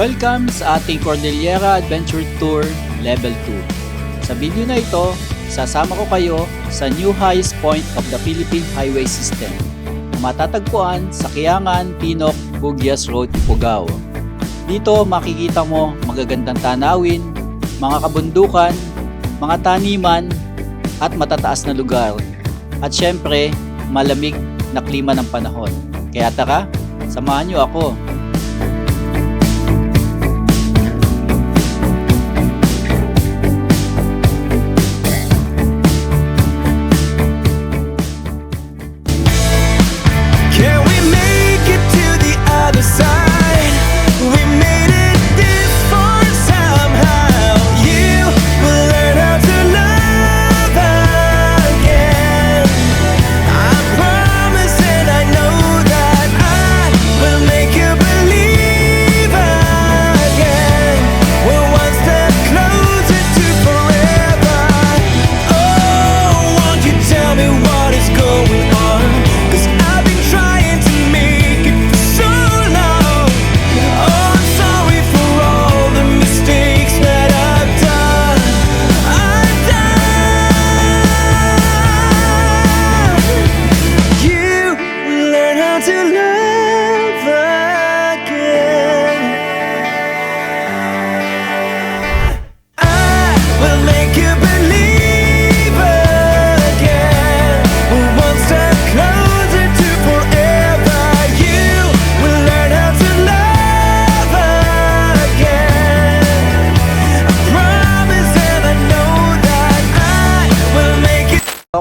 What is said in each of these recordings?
Welcome sa ating Cordillera Adventure Tour Level 2. Sa video na ito, sasama ko kayo sa new highest point of the Philippine Highway System na matatagpuan sa Kiangan, Pinok, Bugyas Road, Ifugao. Dito makikita mo magagandang tanawin, mga kabundukan, mga taniman at matataas na lugar. At syempre, malamig na klima ng panahon. Kaya tara, samahan niyo ako.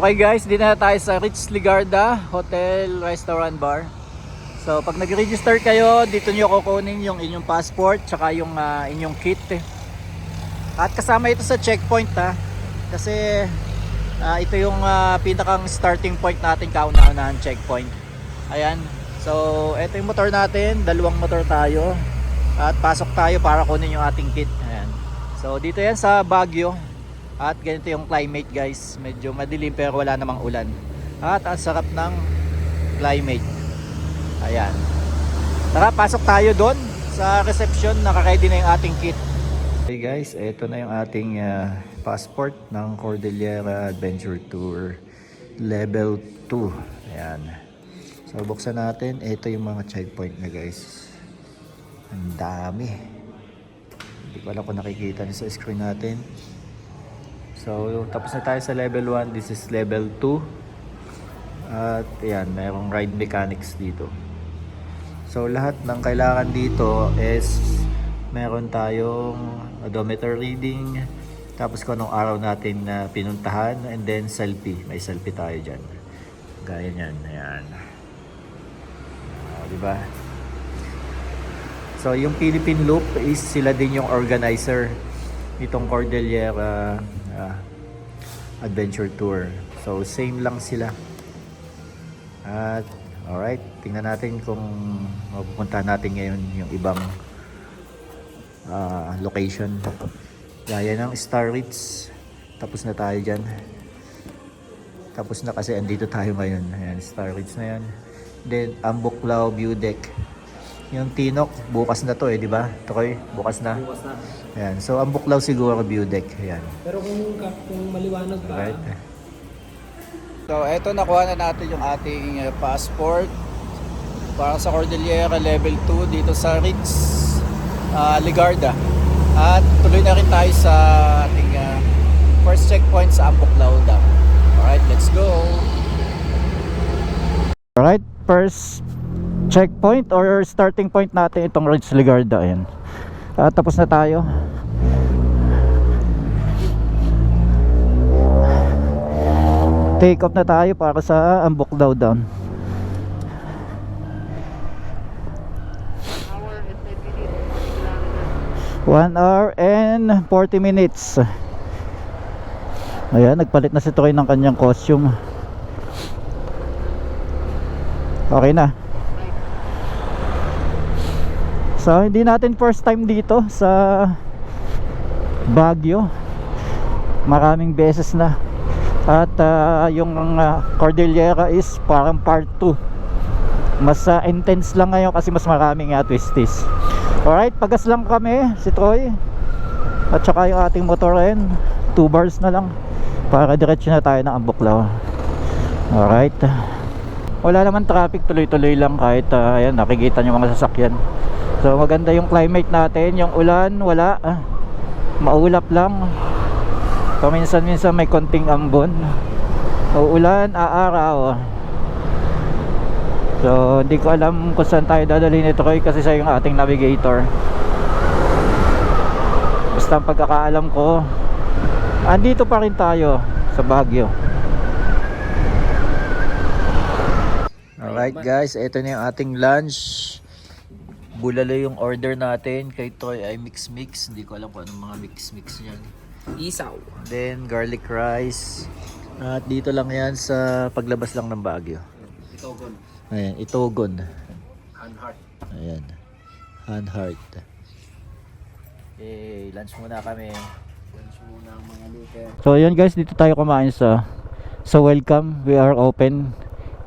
Okay guys, dito na tayo sa Ritz Ligarda Hotel Restaurant Bar. So pag nag-register kayo, dito nyo kukunin yung inyong passport tsaka yung inyong kit. At kasama ito sa checkpoint kasi ito yung pinakang starting point natin, kauna-unahan checkpoint. Ayan. So ito yung motor natin, dalawang motor tayo. At pasok tayo para kunin yung ating kit. Ayan. So dito yan sa Baguio. At ganito yung climate guys, medyo madilim pero wala namang ulan. At ang sarap ng climate. Ayan. Tara, pasok tayo doon sa reception, naka-ready na yung ating kit. Okay guys, ito na yung ating passport ng Cordillera Adventure Tour Level 2. Ayan. So buksan natin, ito yung mga checkpoint na guys. Ang dami. Hindi ko alam kung nakikita niyo sa screen natin. So, tapos na tayo sa level 1. This is level 2. At yan, mayroong ride mechanics dito. So, lahat ng kailangan dito is meron tayong odometer reading, tapos kung anong araw natin na pinuntahan, and then selfie. May selfie tayo dyan. Gaya nyan. Ayan. Diba? So, yung Philippine Loop is sila din yung organizer itong Cordillera Adventure Tour. So same lang sila. At alright, tingnan natin kung mapupunta natin ngayon yung ibang location. Gaya ng Star Ritz. Tapos na tayo dyan. Tapos na kasi andito tayo ngayon. Ayan, Star Ritz na yan. Then Ambuklao View Deck. Yung Tinok, bukas na to di ba? Tokoy, bukas na. Bukas na. Ayan. So, ang Buklaw siguro view deck. Ayan. Pero kung maliwanag ba? Right. So, eto nakuha na natin yung ating passport para sa Cordillera Level 2 dito sa Ritz Ligarda. At tuloy na rin tayo sa ating first checkpoint sa Ambuklao Dam. Alright, let's go! Alright, first checkpoint or starting point natin itong Ritz Ligarda. Ayan. Tapos na tayo. Take off na tayo para sa Ambuklao Dam. 1 hour and 40 minutes. Ayan, nagpalit na si Troy ng kanyang costume. Okay na. So hindi natin first time dito sa Baguio. Maraming beses na. At yung Cordillera is parang part 2. Mas intense lang ngayon kasi mas maraming twisties. Alright, pagas lang kami, si Troy. At saka yung ating motor rin. 2 bars na lang para diretso na tayo ng Ambuklaw. Alright. Wala naman traffic, tuloy-tuloy lang kahit ayan, nakikita nyo mga sasakyan. So maganda yung climate natin. Yung ulan, wala. Maulap lang. Paminsan-minsan may konting ambon. Uulan, aaraw. So hindi ko alam kung saan tayo dadalhin ito kasi siya yung ating navigator. Basta ang pagkakaalam ko, andito pa rin tayo sa Baguio. Alright guys, ito na yung ating lunch. Bulalo yung order natin. Kay Troy ay mix-mix. Hindi ko alam kung anong mga mix-mix yan. Isaw. Then garlic rice. At dito lang yan sa paglabas lang ng Baguio. Itogon. Ayan, Itogon. Hanhart. Ayan, Hanhart. Okay, lunch muna kami. Lunch muna ang mga luker. So ayun guys, dito tayo kumain sa Welcome. We are open.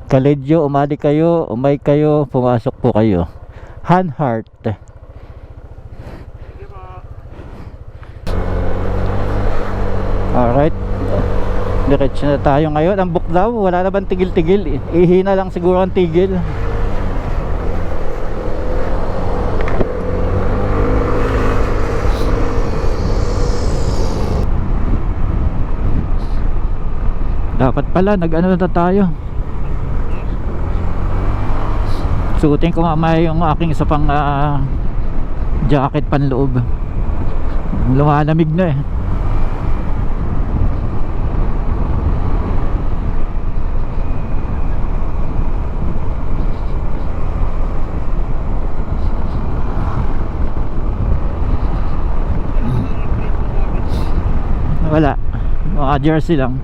Kaledyo, umali kayo, umay kayo, pumasok po kayo. Hanhart. Alright. Diretso na tayo ngayon. Ang Buklaw, wala na bang tigil-tigil? Ihina lang siguro ang tigil. Dapat pala nag-ano na tayo. Suotin ko mamaya yung aking isa pang jacket panloob. Lumalamig na eh. Wala, mga jersey lang.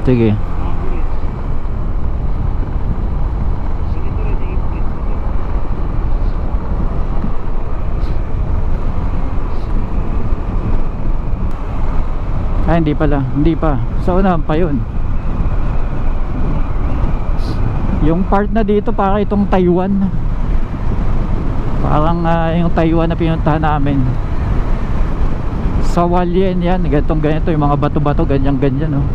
Sige. Hindi pala, hindi pa. Sa unahan pa yun. Yung part na dito para itong Taiwan. Parang yung Taiwan na pinuntahan namin. Sa Hualien yan, ganitong ganito, yung mga bato-bato, ganyan-ganyan oh.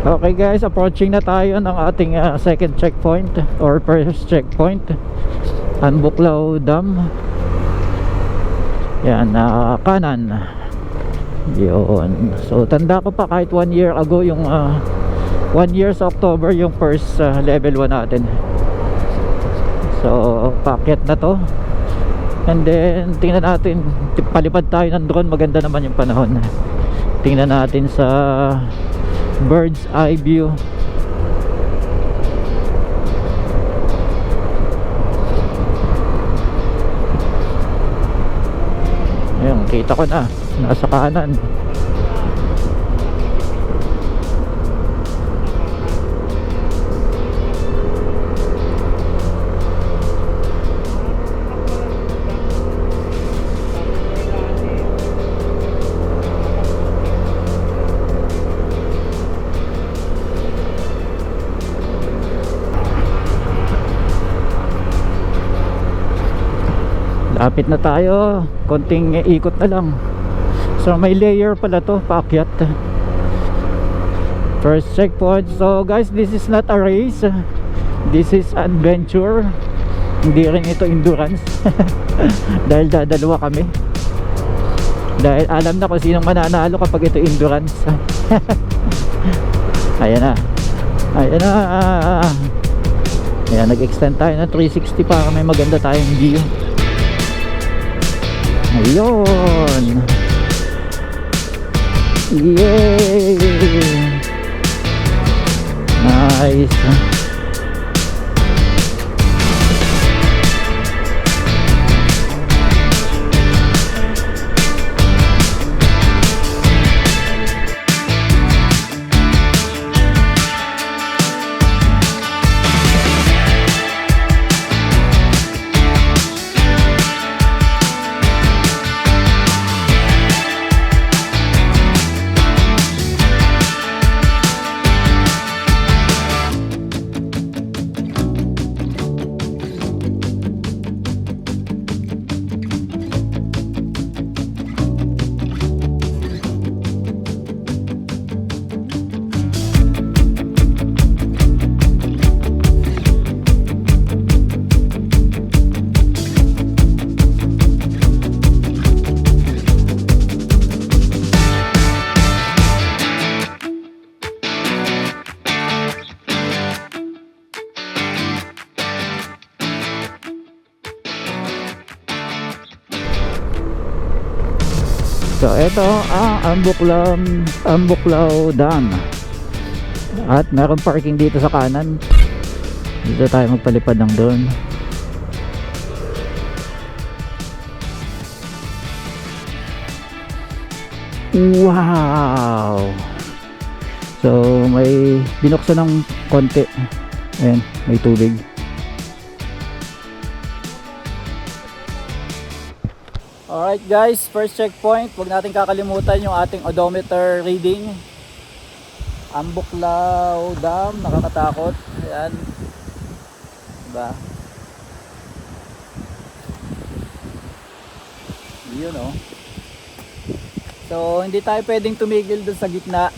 Okay guys, approaching na tayo ng ating second checkpoint or first checkpoint, Ambuklaw Dam. Yan, kanan. Yun. So tanda ko pa kahit 1 year ago yung 1 year sa October yung first level 1 natin. So paakyat na to. And then tingnan natin, palipad tayo ng drone, maganda naman yung panahon. Tingnan natin sa bird's eye view. Ayun, kita ko na nasa kanan. Lapit na tayo, konting ikot na lang. So may layer pala to, paakyat. First checkpoint. So guys, this is not a race. This is adventure. Hindi rin ito endurance. Dahil dadalawa kami. Dahil alam na kung sinong mananalo kapag ito endurance. Ayan na. Ayan na. Ayan, nag-extend tayo ng 360 para may maganda tayong view. Ayun. Yay! Nice. So ito ang Ambuklaw Dam. At meron parking dito sa kanan. Dito tayo magpalipad ng drone. Wow! So may binuksan ng konti. Ayan, may tubig. Alright guys, first checkpoint. Huwag natin kakalimutan yung ating odometer reading. Ambuklaw Dam, nakakatakot. Ayan. Diba? Yun oh. So hindi tayo pwedeng tumigil dun sa gitna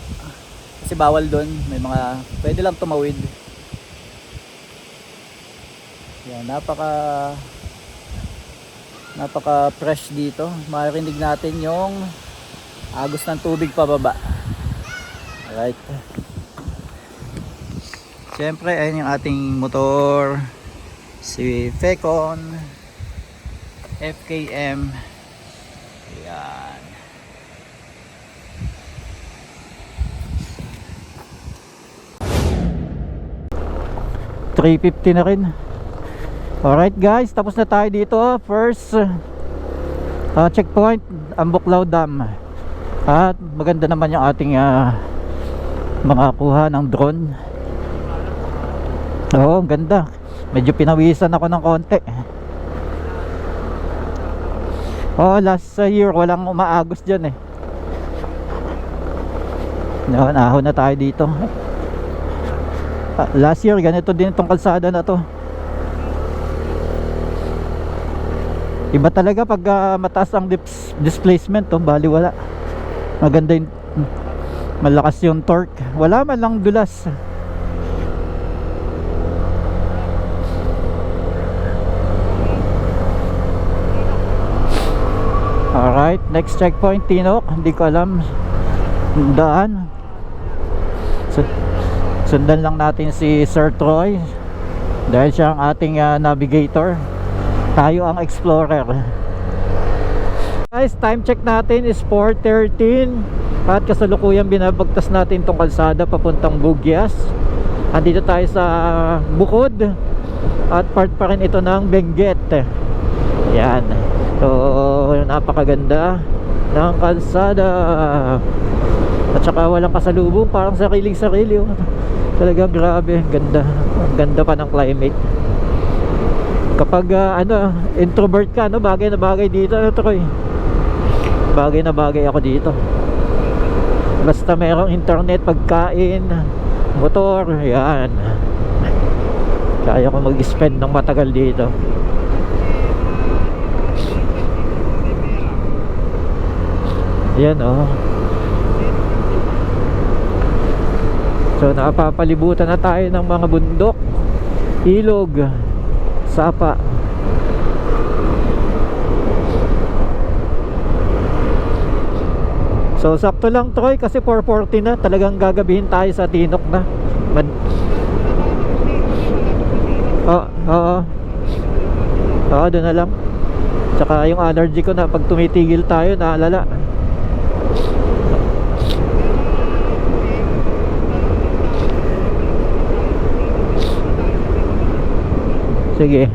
kasi bawal dun, may mga pwede lang tumawid. Yan, napaka fresh dito. Marinig natin yung agos ng tubig pababa. Alright, siyempre ayun yung ating motor, si Fecon FKM. Yan. $350 na rin. Alright guys, tapos na tayo dito. First checkpoint, Ambuklaw Dam. At maganda naman yung ating mga kuha ng drone. Oo, ganda. Medyo pinawisan ako ng konti. Oh, last year walang umaagos dyan eh. Ahon na tayo dito. Last year ganito din itong kalsada na to. Iba talaga pag mataas ang displacement to, bali wala. Maganda yung malakas yung torque. Wala man lang dulas. Alright, next checkpoint Tinok. Hindi ko alam daan. Sundan lang natin si Sir Troy dahil siya ang ating navigator. Tayo ang explorer. Guys, time check natin is 4:13 at kasalukuyan binabagtas natin tong kalsada papuntang Bugyas. Andito tayo sa Bukod at part pa rin ito ng Benguet. Yan. So napakaganda ng kalsada at saka walang kasalubong, parang sariling-sarili oh. Talagang grabe, ganda. Ang ganda pa ng climate. Kapag introvert ka, bagay na bagay dito, Troy. Bagay na bagay ako dito. Basta merong internet, pagkain, motor, yan. Kaya ko mag-spend ng matagal dito. Yan oh. So napapalibutan na tayo ng mga bundok, ilog, sapa. So sakto lang Troy kasi 4:40 na. Talagang gagabihin tayo sa Tinok na. Oo, doon na lang. Tsaka yung allergy ko na pag tumitigil tayo naalala. Sige.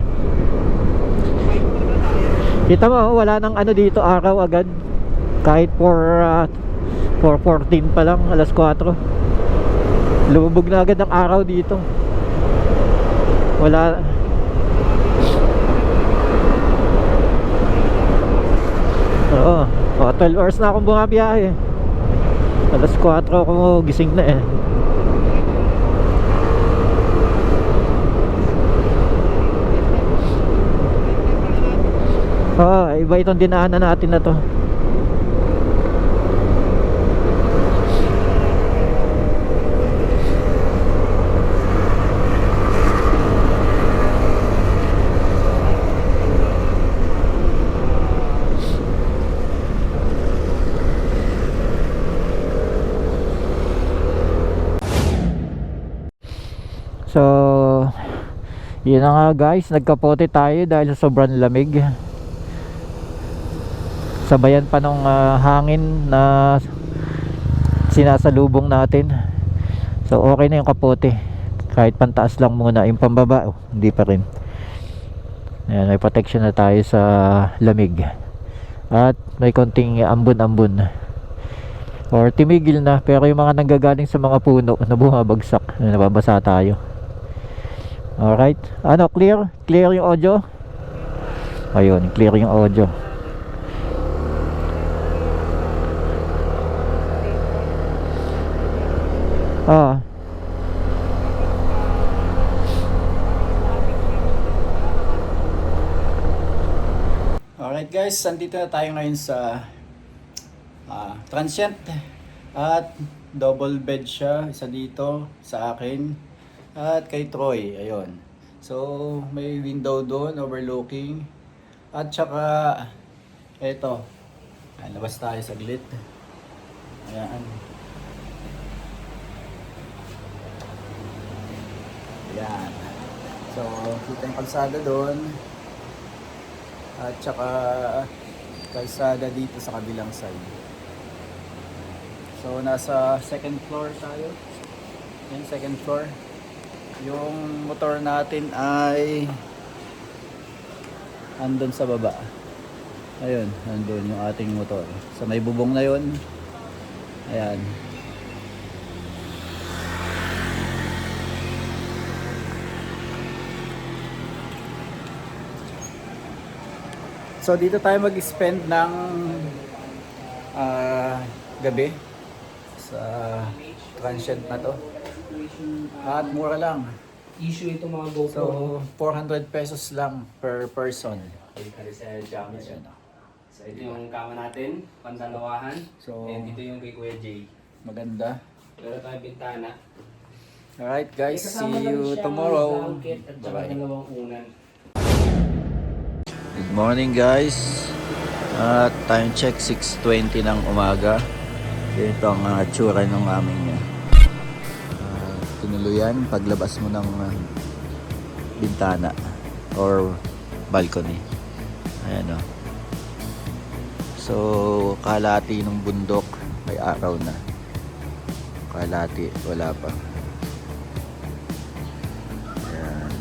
Kita mo, wala nang dito araw agad. Kahit 4:14 pa lang, alas 4. Lumubog na agad ang araw dito. Wala. Oo, 12 hours na akong bumabiyahe. Alas 4 ako gising na eh. Iba itong dinaanan natin na to. So yun na nga guys, nagkapote tayo dahil sa sobrang lamig. sabayan pa ng hangin na sinasalubong natin. So okay na yung kapote, kahit pantaas lang muna. Yung pambaba hindi pa rin. Ayan, may protection na tayo sa lamig at may konting ambon-ambon or timigil na, pero yung mga nanggagaling sa mga puno na bumabagsak, nababasa tayo. Alright, ano, clear? Clear yung audio? Ayun, clear yung audio. Ah. Alright guys, andito na tayo ngayon sa transient at double bed siya, isa dito sa akin at kay Troy. Ayun, so may window doon overlooking at saka eto, ayan, labas tayo saglit. Ayan, ayan, so kita yung kalsada doon at saka kalsada dito sa kabilang side. So nasa second floor tayo. Yan, second floor. Yung motor natin ay andun sa baba. Ayun, andun yung ating motor. Sa may bubong na yun. Ayan. So dito tayo mag-spend ng gabi sa transient na to. At mura lang. Issue ito mga GoPro. So 400 pesos lang per person. So ito yung kama natin, pandalawahan. So, and dito yung kay Kuya Jay. Maganda. Pero tayo bintana. Alright guys, Kasama see lang you siyang tomorrow. blanket at saka Bye-bye. dalawang unan. Good morning guys. At time check 6:20 ng umaga. Ito ang tsura ng aming tinuluyan paglabas mo ng bintana or balcony. Ayan o. So kalahati ng bundok may araw na. Kalahati wala pa. Ayan.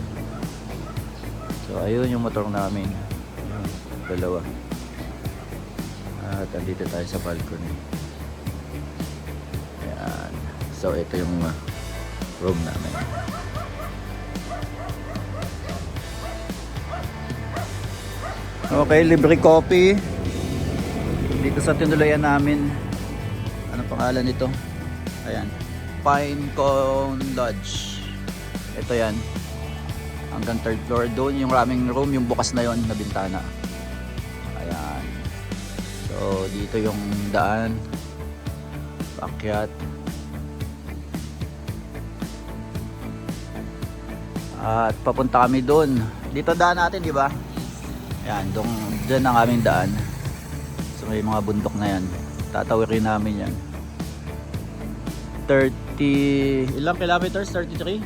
So ayun yung motor namin. Ayan, dalawa. At andito tayo sa balcony. Ayan. So ito yung room namin. Okay, libre coffee dito sa tinuluyan namin. Ano pangalan nito? Ayan, Pinecone Lodge. Ito yan, hanggang third floor. Doon yung raming room, yung bukas na yon na bintana. Ayan. So dito yung daan paakyat. At papunta kami doon. Dito daan natin, di ba? Yan, doon ang aming daan. So may mga bundok na yan. Tatawirin namin yan. 30, ilang kilometers? 33?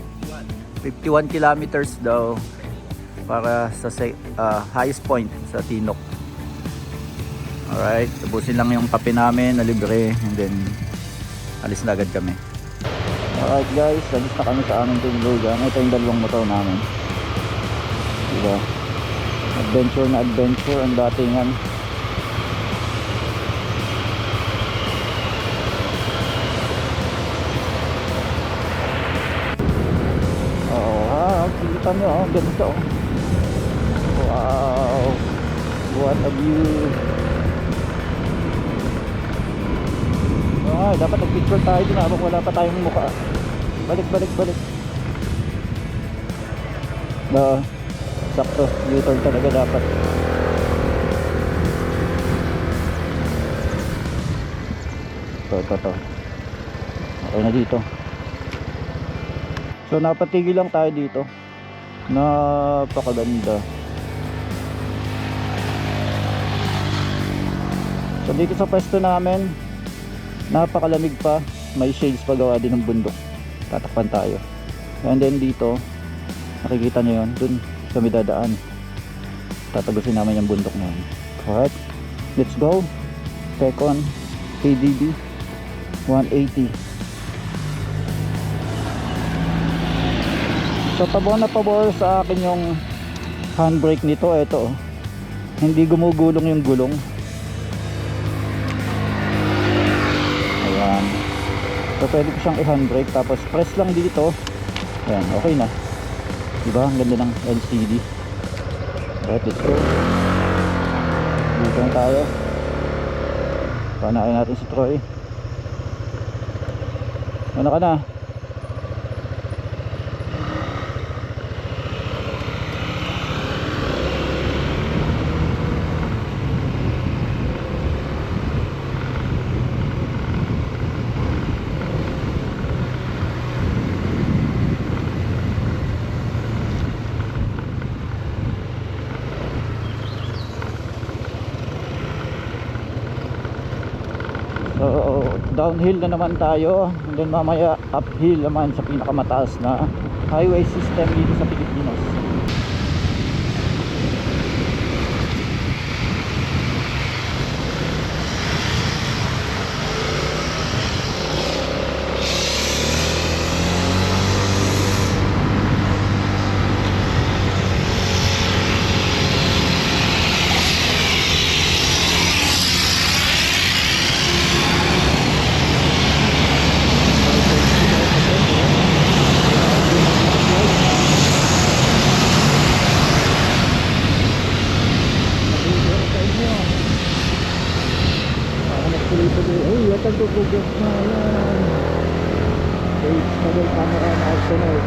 51 kilometers daw para sa highest point sa Tinok. Alright, tapusin lang yung kape namin na libre and then alis na agad kami. Alright guys, alis na kami sa aming tinulugan. Ito yung dalawang motor namin. Diba? Adventure na adventure ang datingan. Kita nyo, ganda oh. Wow, what a view. Dapat nag-picture tayo din habang wala pa tayong mukha. Balik. Sakto, U-turn talaga dapat. Ito. Okay na dito. So napatigil lang tayo dito. Napakaganda. So dito sa pwesto namin, napakalamig pa. May shades pa gawa din ng bundok. Tatakpan tayo. And then dito, nakikita nyo yun, dun sa may dadaan. Tatagusin namin yung bundok na yun. Alright. Let's go. Tekon KDB 180. So pabor na pabor sa akin yung handbrake nito. Ito oh. Hindi gumugulong yung gulong. Ayan. So pwede ko siyang i-handbrake, tapos press lang dito. Ayan, okay na. Diba? Ang ganda ng LCD. Alright, let's go. Dito na tayo. Panayin natin si Troy. Ano ka na? So downhill na naman tayo, and then mamaya uphill naman sa pinakamataas na highway system dito sa Pilipinas. Tagugugos na yan. Wait, double camera na sunod.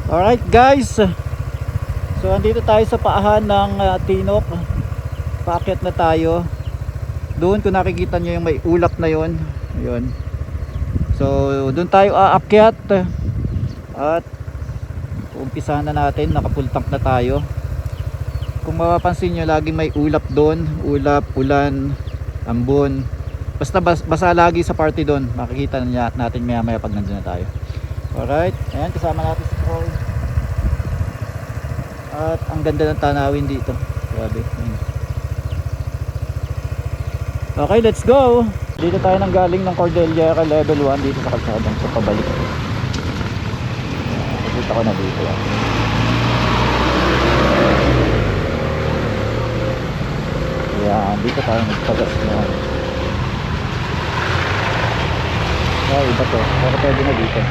Alright guys, so andito tayo sa paahan ng Tinok. Paakyat na tayo. Doon kung nakikita nyo yung may ulap na yon. Ayun. So doon tayo aakyat. At umpisahan na natin, naka-full tank na tayo. Kung mapapansin nyo, laging may ulap doon. Ulap, ulan, ambon. Basta basa lagi sa party doon. Makikita natin maya maya pag nandun na tayo. Alright, ayan, kasama natin si Troy. At ang ganda ng tanawin dito. Grabe. Okay, let's go. Dito tayo nang galing ng Cordillera level 1 dito sa kalsadang sa pabalik. Nakita ko na dito. Ayan, dito tayo magpagas na. Ay, iba to. Pero pwede na dito.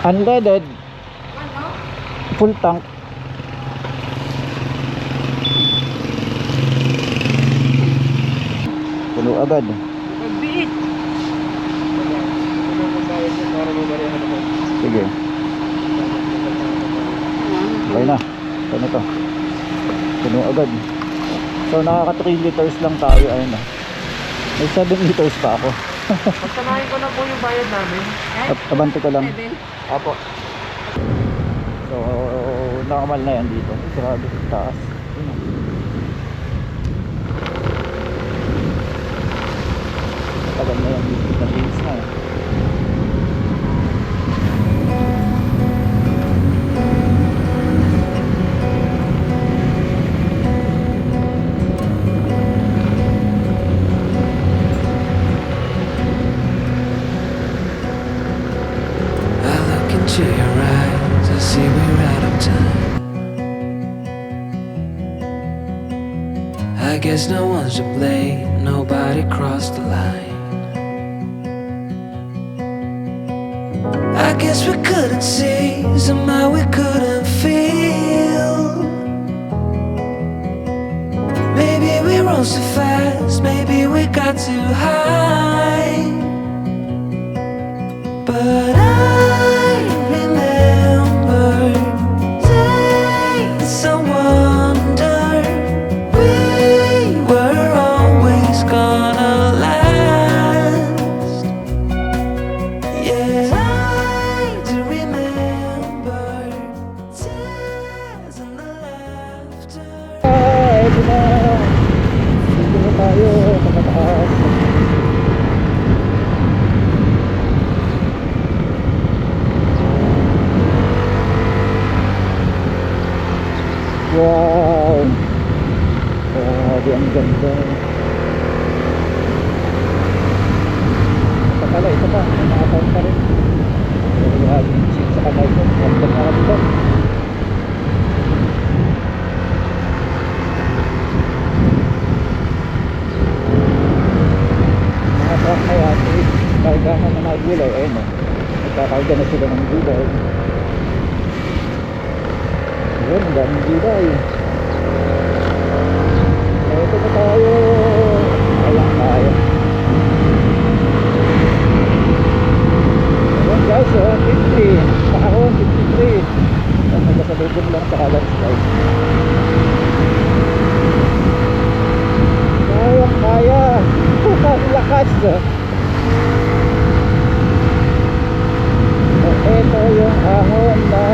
Unleaded. Full tank. Puno agad. Magbiit! Sige. Okay na. Okay na to. Puno agad. So nakaka 3 liters lang tayo. Ayun na. May 7 liters pa ako. Pagtanahin ko na po yung bayad namin. Abante ko lang. Apo. So normal na yan dito. Grabe taas. Tagal na yan dito. Nabilis na eh. To your eyes, I see we're out of time. I guess no one's to blame, nobody crossed the line. I guess we couldn't see, somehow we couldn't feel. Maybe we rose too fast, maybe we got too high. But I remember days I wonder we were always gonna last. Yeah, I do remember tears and the laughter. at karga na ng mga gulay. Ayun o, nagkakarga na sila ng gulay. Ayun, ang daming gulay. Ito na tayo. Ayan tayo. Ayan guys, 50 Nakaroon, 53. At nagkasalubong lang sa landslide. Kaya ang lakas. Ito yung ahon na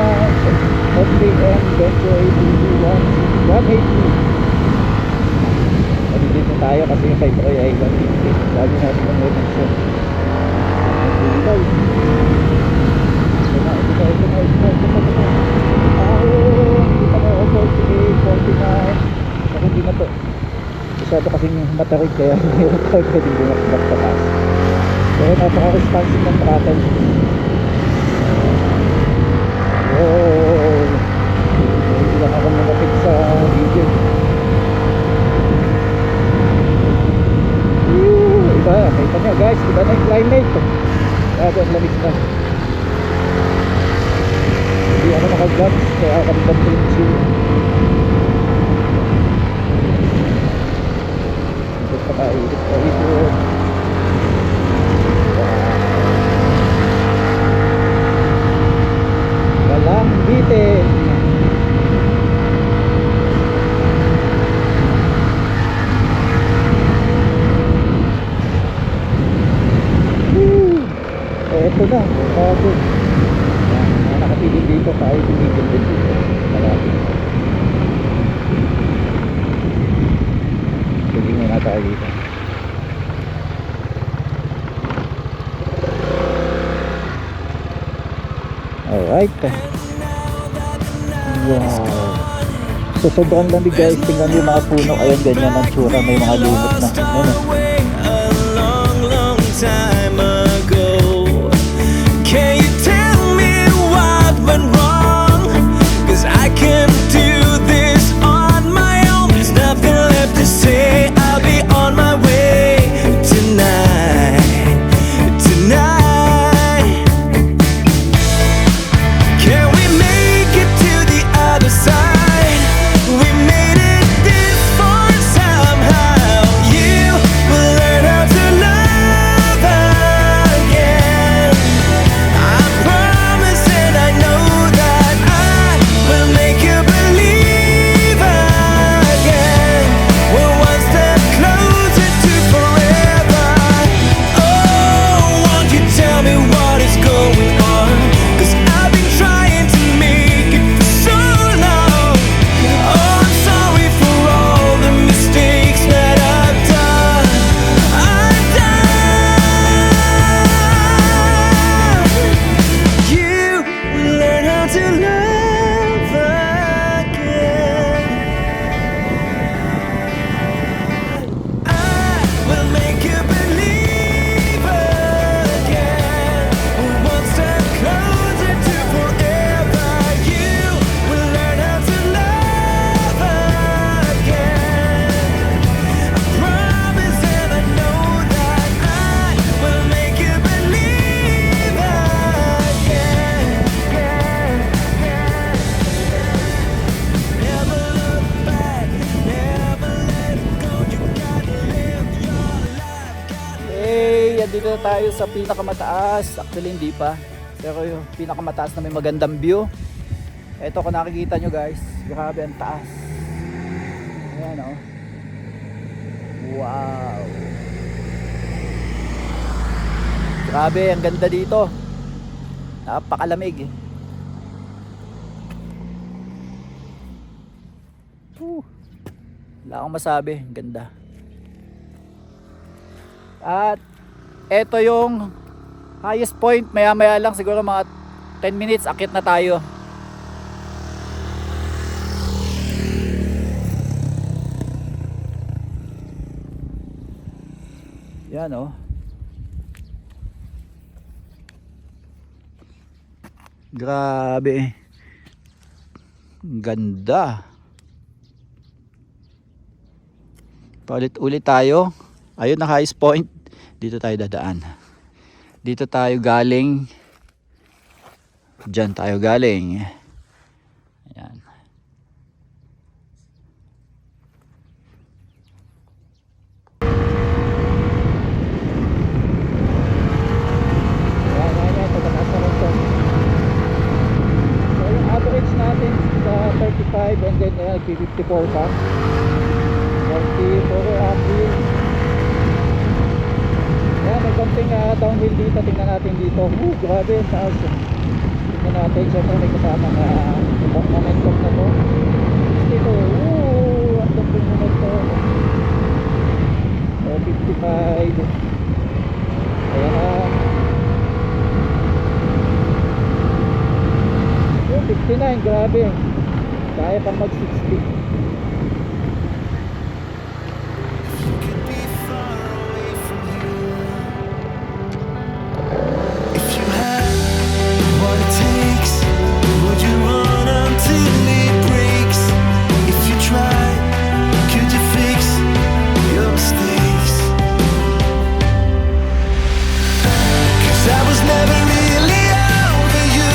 FBM Venture ATV 180. Dito tayo kasi yung kay Troy ay 150. Lagi natin ang mention. Ito na. Kita mo 48, 49. Ako hindi na to. Masyado kasing matarig kaya mayroon tayo pwede bumakbak pataas. Pero napaka-responsive ng throttle. Hindi lang ako malapit sa video. Iba, kita nyo guys, iba na yung climate. Grabe ang lamig na. Hindi ako naka-gloves kaya kami yung chill. Pakainit pa ito. Walang bitin. Ito na, bago. Nakapiling dito, tayo tumigil din dito. Malapit. Piling muna tayo dito. Alright. Wow. So sobrang lamig guys. Tingnan nyo yung mga puno. Ayun, ganyan ang tsura. May mga lumot na. Ayun. Time ago, can you tell me what went wrong? 'Cause I can't do this on my own. There's nothing left to say. I'll be on my way tonight. Tonight, can we make it to the other side? We made it this far somehow. You will learn how to love. Dito na tayo sa pinakamataas. Actually hindi pa, pero yung pinakamataas na may magandang view. Ito kung nakikita nyo guys, grabe ang taas. Ayan o. Wow, grabe ang ganda dito. Napakalamig. Wala akong masabi, ganda. At ito yung highest point. Maya maya lang, siguro mga 10 minutes akit na tayo. Yan oh. Grabe. Ganda. Paulit-ulit tayo. Ayun ang highest point. Dito tayo dadaan. Dito tayo galing. Diyan tayo galing. Ayan. So yung average natin sa 35 and then 54 pa. 44 uphill. Ayan, may konting downhill dito. Tingnan natin dito. Grabe, taas. Tingnan natin. Siyempre may kasama na momentum na to. Dito, ang damping momentum. So 55. Ayan na. 59, grabe. Kaya pang mag 60. If you had what it takes, would you run until it breaks? If you tried, could you fix your mistakes? 'Cause I was never really over you.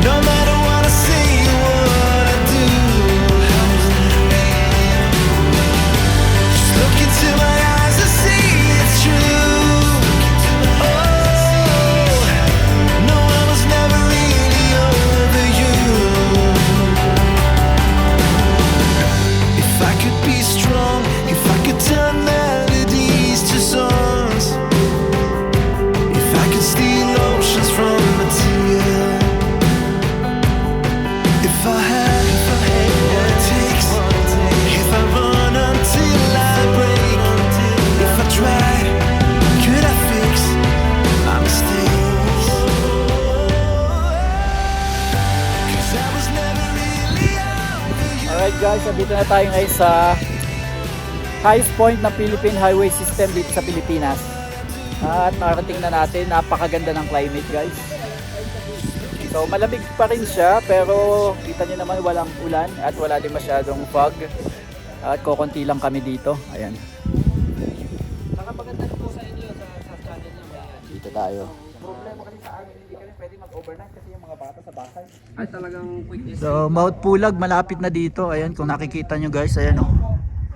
No matter what I say or what I do, just look into my eyes and see it's true. Oh, no, I was never really over you. If I could be strong, if I could turn melodies to songs, if I could steal oceans from a tear, if I had what it takes, if I run until I break, if I tried, could I fix my mistakes? 'Cause I was never really over you. Alright guys, so dito na tayo ngayon sa highest point ng Philippine Highway System dito sa Pilipinas. At narating na natin, napakaganda ng climate guys. So malamig pa rin siya pero kita nyo naman walang ulan at wala din masyadong fog. At kokonti lang kami dito. Ayan. Nakapaganda po sa inyo sa channel niyo. Dito tayo. Problema kasi sa amin, hindi kami pwede mag-overnight kasi yung mga bata sa bahay. Ay talagang quick is. So Mount Pulag malapit na dito. Ayan kung nakikita nyo guys. Ayan oh.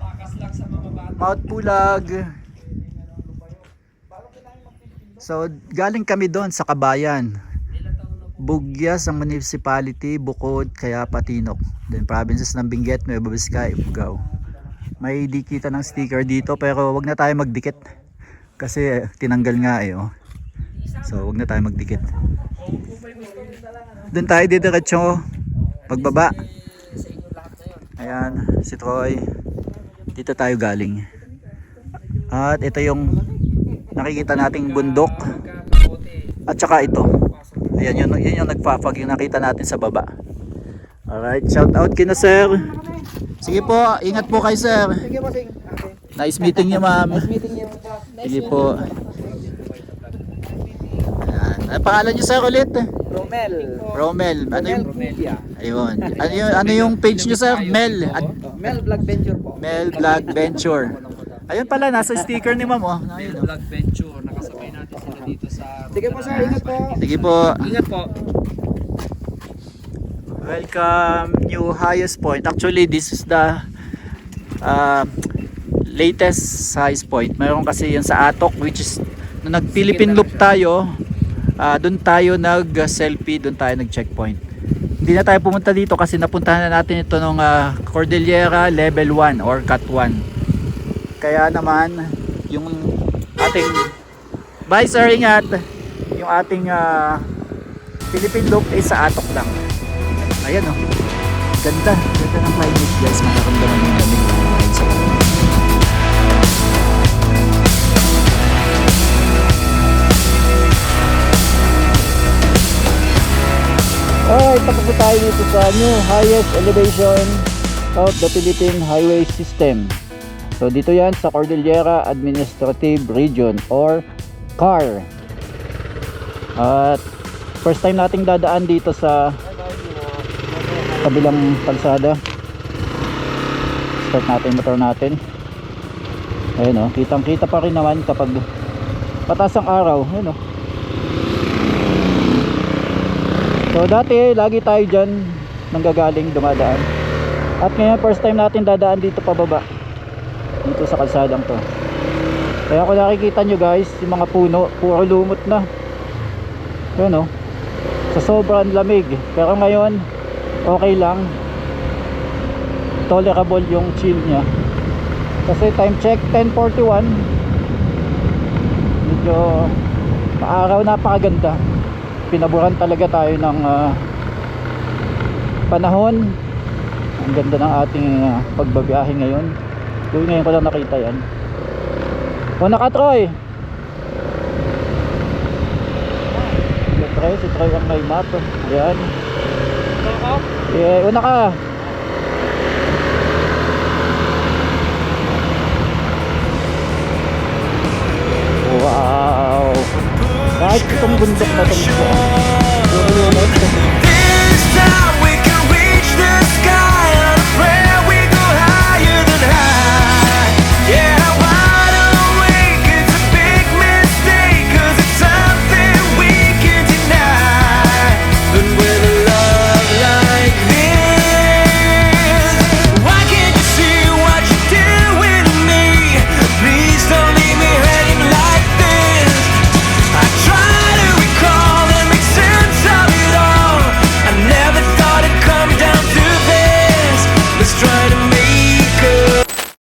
Lakas lang sa mga bata. Mount Pulag. So galing kami doon sa Kabayan. Bugyas ang municipality, Bukod, kaya Patinok. Then provinces ng Benguet, Nueva Vizcaya, Ifugao. May dikita ng sticker dito pero wag na tayo magdikit. Kasi tinanggal nga eh oh. So wag na tayo magdikit. Doon tayo didiretso pagbaba. Ayan, si Troy. Dito tayo galing. At ito yung nakikita nating bundok. At saka ito. Ayan yun yung nagpapag yung nakita natin sa baba. Alright, shout out kina sir. Sige po, ingat po kay sir. Sige po, sige. Nice meeting niyo ma'am. Meeting niyo. Sige po. Ayan. Ano pangalan niyo sir ulit? Romel. Romel. Ano yung Romelia. ayun. Ano yung page niyo sir? Mel. Mel Vlog Venture po. Mel Vlog Venture. Ayun pala, nasa sticker ni ma'am oh. Ayun, oh. Vlog Venture. Nakasabay natin sila dito sa... Sige po sir, ingat po. Sige po. Ingat po. Welcome new highest point. Actually this is the latest highest point. Mayroon kasi yun sa Atok which is nung nag Philippine Loop tayo, doon tayo nag selfie, doon tayo nag checkpoint. Hindi na tayo pumunta dito kasi napuntahan na natin ito nung Cordillera Level 1 or Cut 1. Kaya naman yung ating bye sir, ingat. Yung ating Philippine Loop ay sa Atok lang. Ayan oh. Ganda ng climate guys. Makaramdaman yung lamig sa kanila. Alright, tapos na tayo dito sa new highest elevation of the Philippine Highway System. So dito yan sa Cordillera Administrative Region or CAR. At first time nating dadaan dito sa kabilang kalsada. Start natin motor natin. Ayun o, kitang kita pa rin naman kapag pataas ang araw. Ayun o. So dati lagi tayo dyan nanggagaling dumadaan. At ngayon first time natin dadaan dito pababa, dito sa kalsadang to. Kaya kung nakikita nyo guys, yung mga puno puro lumot na. Ayun o, sa sobrang lamig. Pero ngayon okay lang, tolerable yung chill nya. Kasi time check 10:41, medyo maaraw, napakaganda. Pinaburan talaga tayo ng panahon. Ang ganda ng ating pagbabiyahe ngayon. Yung ngayon ko lang nakita yan. Una ka Troy. Si Troy ang may map. Ayan. Yeah, una ka. Wow. Kahit itong bundok na itong